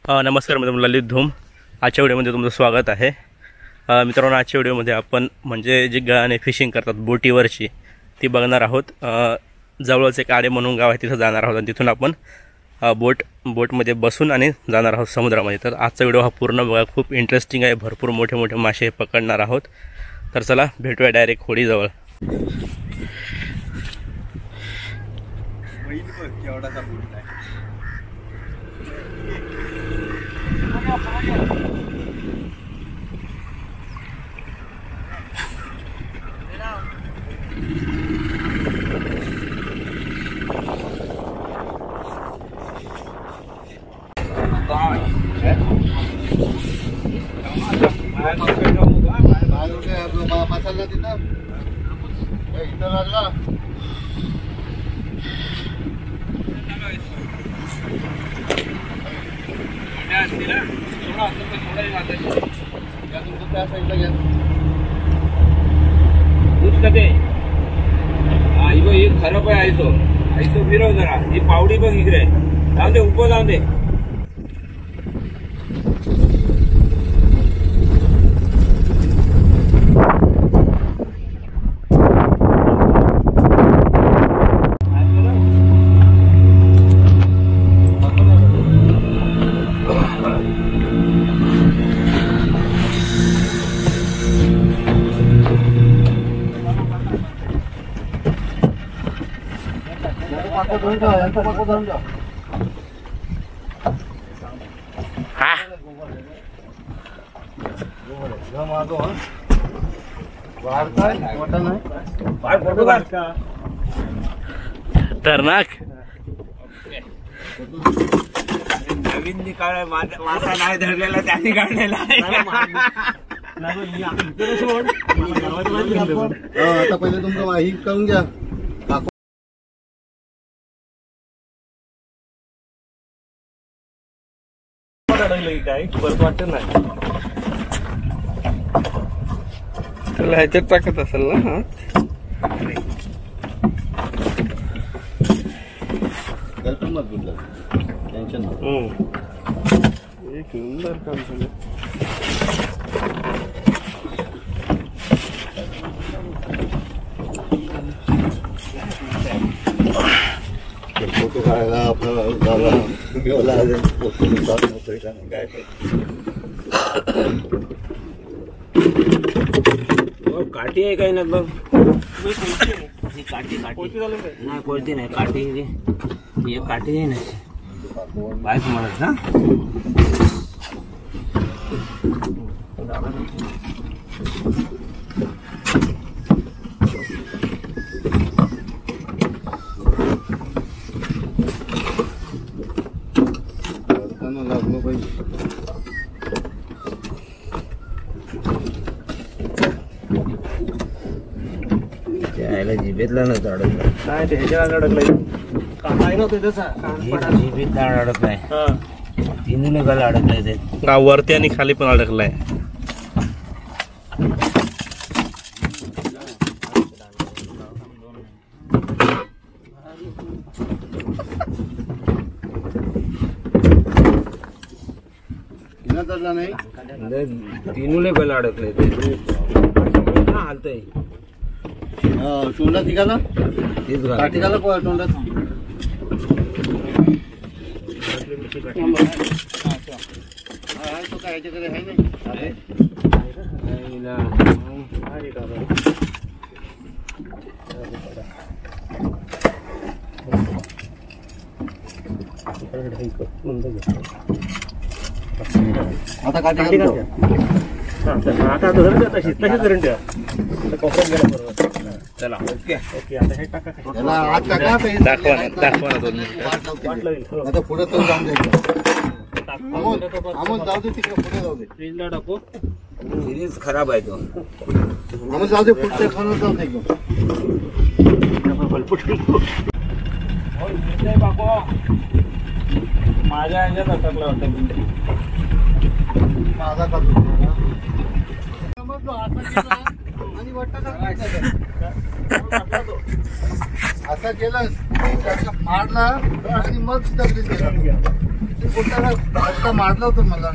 नमस्कार, मी ललित धूम. आजच्या व्हिडिओमध्ये तुमचं स्वागत आहे. मित्रांनो, आजच्या व्हिडिओमध्ये आपण म्हणजे जी गाणे फिशिंग करतात बोटीवरची ती बघणार आहोत. जवळच एक आडे म्हणून गाव आहे, तिथं जाणार आहोत आणि तिथून आपण बोटमध्ये बसून आणि जाणार आहोत समुद्रामध्ये. तर आजचा व्हिडिओ हा पूर्ण बघा, खूप इंटरेस्टिंग आहे. भरपूर मोठे मोठे मासे पकडणार आहोत. तर चला भेटूया डायरेक्ट होडीजवळ. मसाला तिथं इथं लागला. खरं आहे आयसो फिरव जरा. ही पावडी बघ इकडे. जाऊ दे, उभं जाऊ दे. खतरनाक नवीन निकाल मासा नाही धरलेला, त्याने काढलेला. आता पहिले तुमचं माही करून घ्या. काय परत वाटत नाही तुला ह्याच्यात टाकत असेल ना. टेन्शन एक नंबर काम झालं. फोटो काढायला आपल्याला काय काठी आहे काही ना बघ. काठी नाही, कोणती नाही काठी. एक काठी आहे ना, बायक म्हणत ना. लागलो पाहिजे. जिभेतला नव्हतं अडकलं. नाही, ते ह्याच्याला अडकलंय. जिभेतला अडकत नाही, तिन्ही गला अडकलाय. ते वरती आणि खाली पण अडकलाय. तीनूले गला अडकले. ते हालतय. तोंडात निघाला, काठी घाला तोंडात. तो काय ह्याच्याकडे आहे नाही. आता काठी आता तशीच धरून ठेवा. चला, ओके. आता हे टाका. दाखवा ना 2 मिनिटं. आता पुढे तर जाऊन द्यायचं. जाऊ दे, तिकडे पुढे जाऊ दे. फ्रीजला टाकू. सिरीज खराब आहे तो. आम्ही जाऊ दे, पुढच्या खाण्यात जाऊ दे एकदम. माझ्या ह्याच्यात अटकला होता. माझा करतो आणि असा केलं मारला आणि मग दगडी केला. किती बोलता का मारलं होतं मला.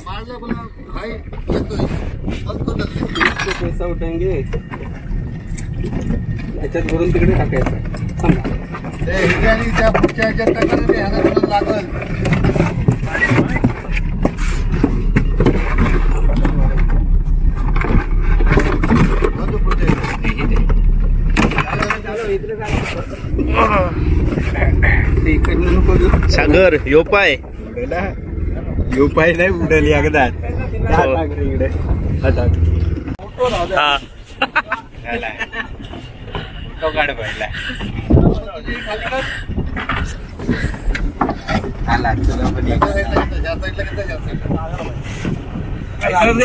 मारलं मला भाई येतोय पैसा उठांगे याच्यात भरून तिकडे टाकायचं. त्या पुढच्या ह्याच्यात टाकायचं ते ह्याला लागल. सागर योपाय नाही उडेल एकदा इकडे. हा तो काढ पहिला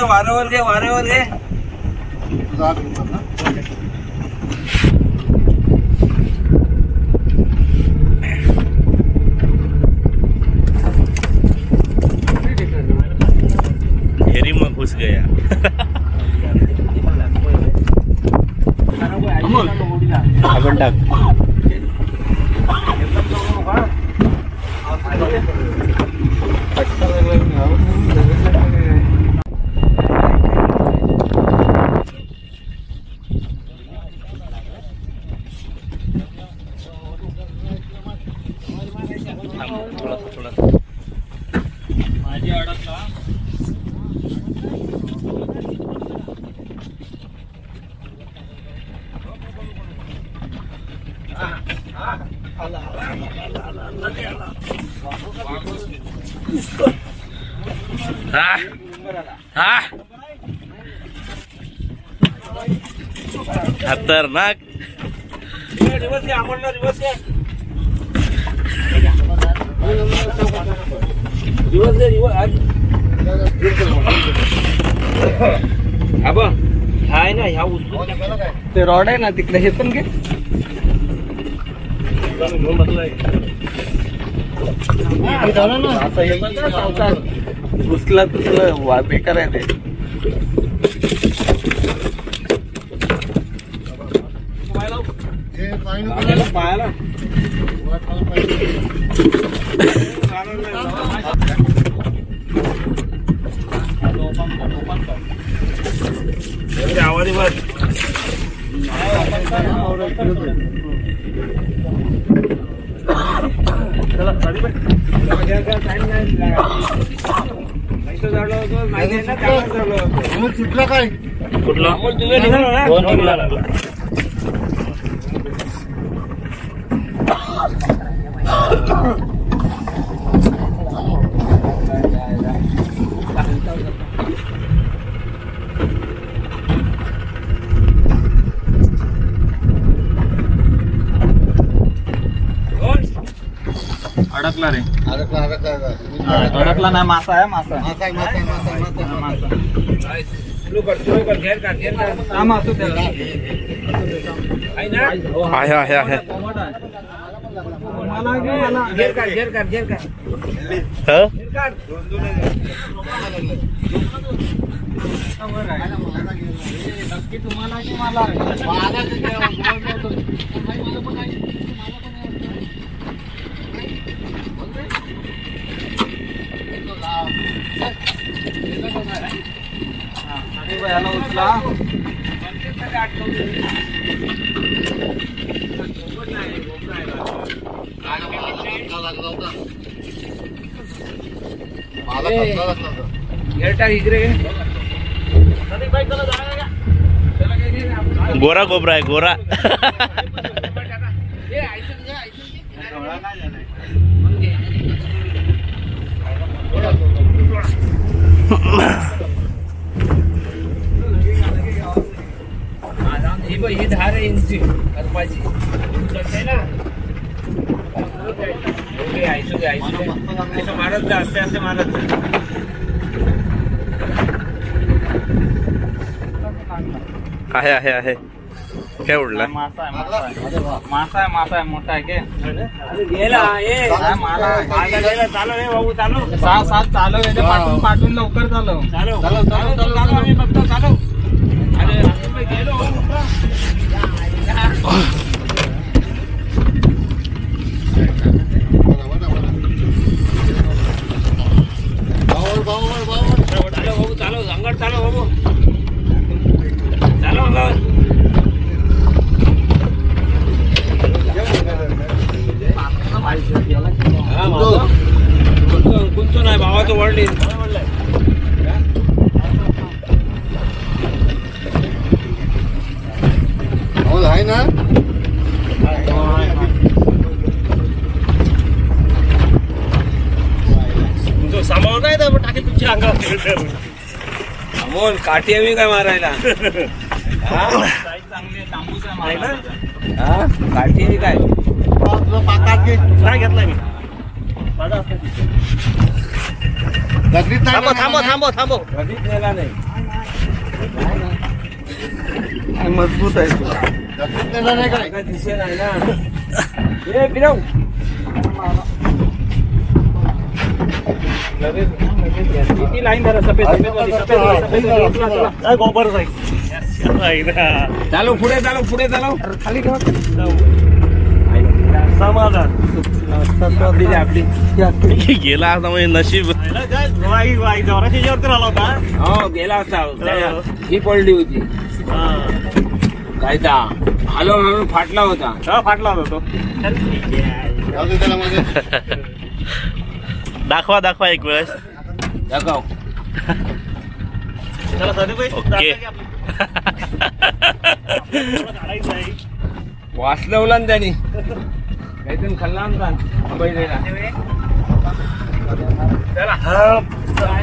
वाऱ्यावर घे वाऱ्यावर घे. हेरी मग घुस गया. आपण टाक. माझी अडकला. खतरनाक. हाय ना ह्या उचलून ते रॉड आहे ना तिकडे हे पण घे. घुसला तुझला बेकार आहे ते. पायाला आवाज बस. सुटलं काय कुठला अडकला रे. अडकला नाही. मासा आहे मासा. आहे गोरा गोबरा आहे गोरा. ही धार आहे यांची करपाची ना. मारत जा असते असते मारत जा. आहे काय उडला. मासा आहे मोठा आहे के गेला. चालू रे भाऊ चालू. 6-7 चालू पाठवून लवकर चालू. आम्ही बघतो चालू. अरे ना सांभाळून नाही तर टाकी तुमच्या अंगावर अमोल काठी हवी काय मारायला काठी हवी काय नाही घेतला मी माझा असतं थांबव कधीच नेला नाही मजबूत आहे काय दिसे नाही ना ए फिरव किती लाईन धरा सफेद गोबर चालू पुढे चालू खाली ठेवा आपली गेला आता म्हणजे नशीब हो गेला असता ही पडली होती काय ता हलवून फाटला होता तो दाखवा एक वेळेस दाखव ओके वाचलवला ना त्यांनी काहीतरी खाल्ला ना बैलेला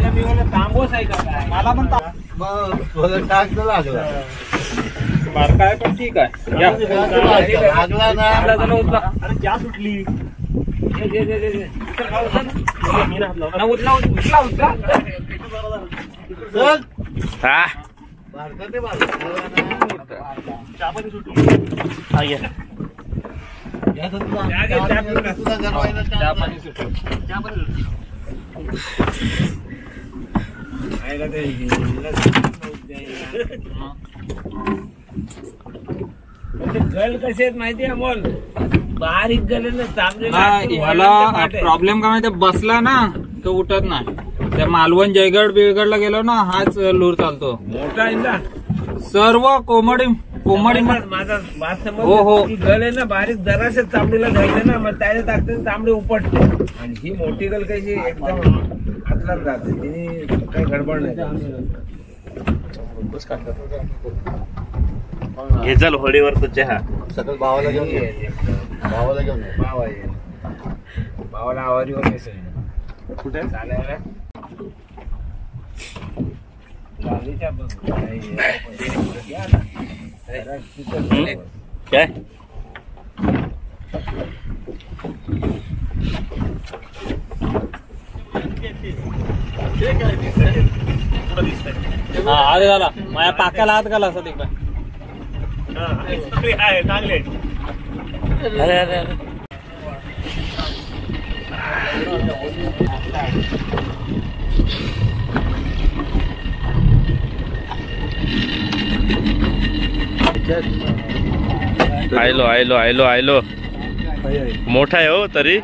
मी म्हणलं तांबोस आहे का काय मला पण टाक लागला बारकाय पण ठीक आहे लागला ना क्या सुटली उचला चल हा भारतात गल कसे आहेत माहिती आहे अमोल बारीक गल ह्याला प्रॉब्लेम काय माहिती बसला ना तो उठत नाही त्या मालवण जयगड बिगडला गेलो ना हाच लूर चालतो मोठा आहे ना सर्व कोंबडी माझा हो गल आहे ना बारीक जराशे चामडीला धरले ना मग त्याला टाकते चामडी उपटते आणि ही मोठी गल कशी एकदम हातलाच राहते तिने काही गडबड नाही हे चल होळीवर तो चहा सगळं भावाला घेऊन ये. भावाला घेऊन ये. भाव आहे भावाला आवारीवर कुठे चालायला काय हात घाला माझ्या पाकाला हात घाला असं तिकडे चांगले अरे अरे अरे आयलो मोठा आहे हो तरी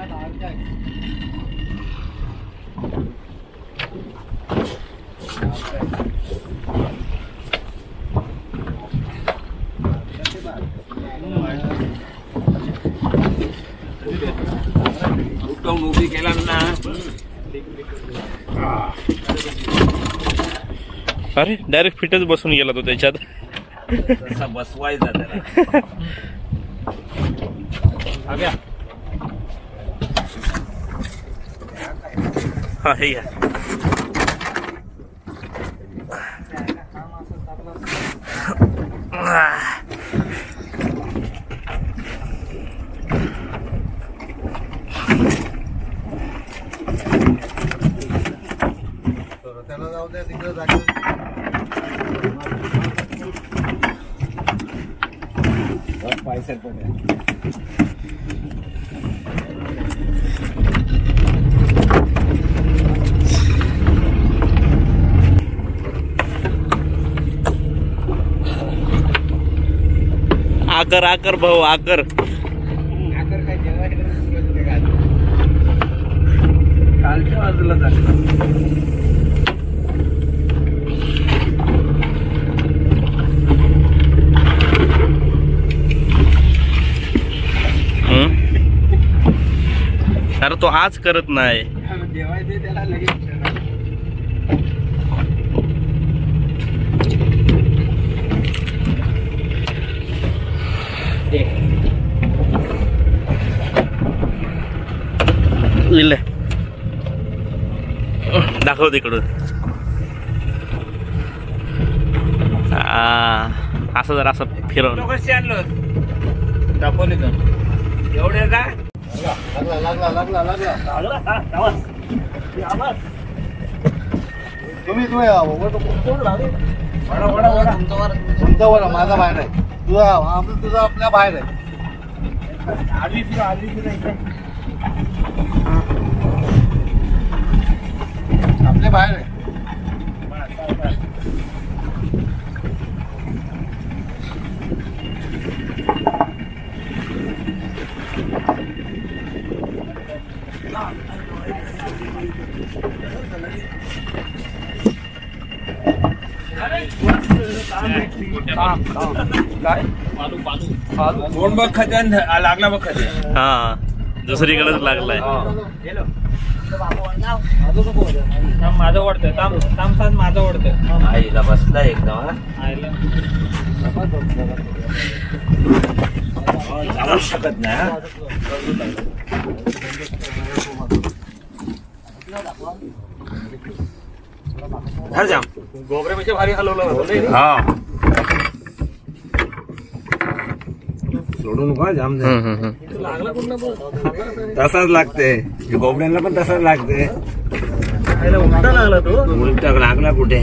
उभी केला ना अरे डायरेक्ट फिटच बसून गेला तो त्याच्यात तसा बसवायचा त्याला हा हे घ्या त्याला जाऊ द्या तिकडे जागा पैसे पण आकर भाऊ आकर काय जेवायला कालच्या बाजूला जातो अरे तो आज करत नाही जेवायचे त्याला लगेच लिहिले दाखव तिकडून. असं जर असं फिरवलं कशी आणलो दाखवली तर एवढे का लागला लागला लागला लागला. तुम्ही तुमचा वर माझा बाहेर आहे, तुझा आपल्या बाहेर आहे. आपल्या बाहेर आहे. कोण बघ खाते लागला बघ खाते. हा दुसरीकडेच लागलाय. माझं ओढतंय ताम माझं ओढतंय. आईला बसला एकदम जाऊ शकत नाही. गोबरे म्हणजे भारी हलवलं. हा सोडून का जाम तसाच लागते. गोबड्यांना पण तसाच लागते. उलटा लागला तो. उलटा लागला कुठे.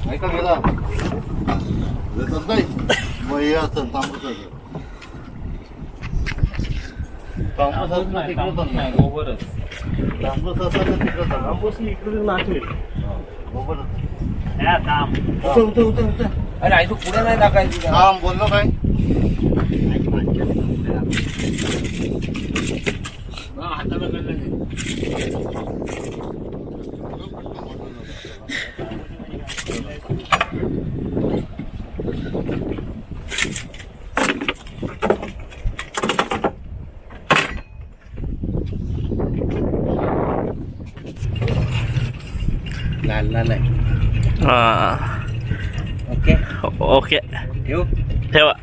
ऐका गेला नाही मग हे असतं तांबूस गोबरच तांबूस असं तिकडं तांबूस इकडे नाचले. अरे आई तू पुढे नाही टाकायची. हा बोललो काय ओके ठेवा.